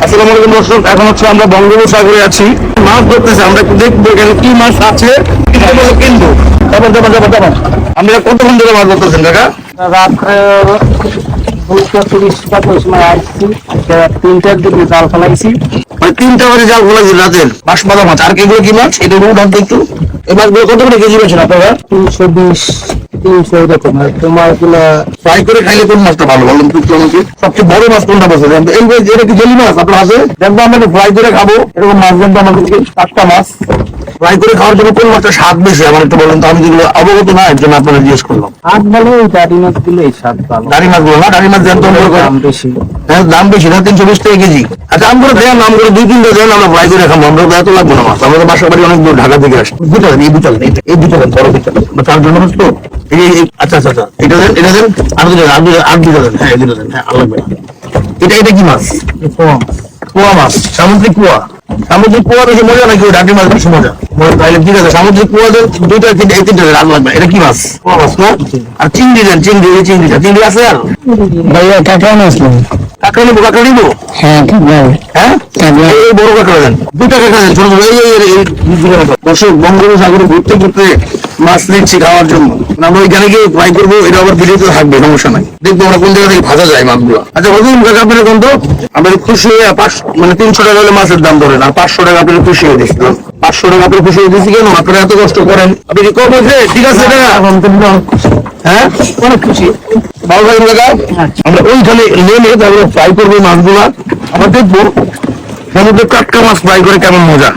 আসসালামু আলাইকুম দর্শক, এখন হচ্ছে আমরা বঙ্গোপসাগরে আছি, মাছ ধরতেছে। আমরা একটু দেখবো এখানে কি মাছ আছে, কিনবো। আমরা কতক্ষণ ধরে মাছ ধরতেছেন কাকা? রাত্রে 2:30 সময় আসছি, 3টার দিকে জাল ফেলাইছি। মানে 3টা বাজে জাল ফেলাইছি রাতের। বাঁশ পাতা মাছ। আর এগুলো কি মাছ? এটা রুট হাতে একটু। এই মাছগুলো কত করে কেজি বেছেন আপনারা? 220, 300 এরকম। আর তোমার গুলা ফ্রাই করে খাইলে কোন মাছটা ভালো বলেন তো একটু আমাকে? সবচেয়ে বড় মাছ কোনটা বলছেন? এই যে এটা কি জেলি মাছ আপনার আছে? দেখবো আমরা ফ্রাই করে খাবো, এরকম মাছ দেখবো আমাদের টাটকা মাছ। ফ্রাই করে খাওয়ার জন্য কোন মাছটা স্বাদ বেশি আমার একটু বলেন তো, আমি যেগুলো অবগত না এর জন্য আপনারা জিজ্ঞেস করলাম। হাত ভালো, ওই দাড়ি মাছ গুলো এই স্বাদ ভালো। দাড়ি মাছগুলো না, দাড়ি মাছ দেন তো দাম বেশি। হ্যাঁ দাম বেশি না, 320 টাকা কেজি। আচ্ছা আম করে দেন, আম করে 2-3টা দেন, আমরা ফ্রাই করে খাবো। আমরা এত লাগবো না মাছ, আমাদের বাসা বাড়ি অনেক দূর, ঢাকা থেকে আসি। দুটো দেন, এই দুটো দেন, এই দুটো দেন, বড় দুটো দেন। তার জন্য তো আচ্ছা আচ্ছা আচ্ছা, এটা দেন, এটা দেন, আর দুটো দেন, আর দুটো দেন। হ্যাঁ দুটো দেন, হ্যাঁ আর লাগবে না। এটা কি মাছ? কুয়া মাছ, সামুদ্রিক কুয়া। সামুদ্রিক কুয়া বেশি মজা নাকি ওই ডাকি মাছ বেশি মজা? তাহলে ঠিক আছে, সামুদ্রিক কুয়া দেন দুইটা, এই তিনটা দেন, আর লাগবে। এটা কি মাছ? কুয়া মাছ না? আর চিংড়ি দেন, চিংড়ি, এই চিংড়িটা, চিংড়ি আছে আর? ভাইয়া কাঁকড়া মাছ নেই? কাঁকড়া নিবো, কাঁকড়া নিবো। হ্যাঁ হ্যাঁ এই বড় কাঁকড়া দেন, দুটা কাঁকড়া দেন, ছোট ছোট। দর্শক, বঙ্গোপসাগরে ঘুরতে ঘুরতে মাছ নিচ্ছি খাওয়ার জন্য। আমরা ওইখানে গিয়ে ফ্রাই করবো, এটা আবার ভিডিওতে থাকবে, সমস্যা নাই। দেখবো আমরা কোন জায়গা থেকে ভাজা যায় মাছগুলো। আচ্ছা বলুন কাকা, আপনার কোন তো আমরা খুশি হয়ে 300 টাকা হলে মাছের দাম ধরেন, আর 500 টাকা আপনার খুশি হয়ে দিচ্ছি। 500 টাকা আপনার খুশি হয়ে দিচ্ছি কেন? আপনারা এত কষ্ট করেন, আপনি কি কম হয়েছে? ঠিক আছে টাকা। হ্যাঁ অনেক খুশি, ভালো থাকেন কাকা। আমরা ওইখানে নেমে তারপরে ফ্রাই করবো মাছগুলা। আমরা দেখবো সমুদ্রের টাটকা মাছ ফ্রাই করে কেমন মজা।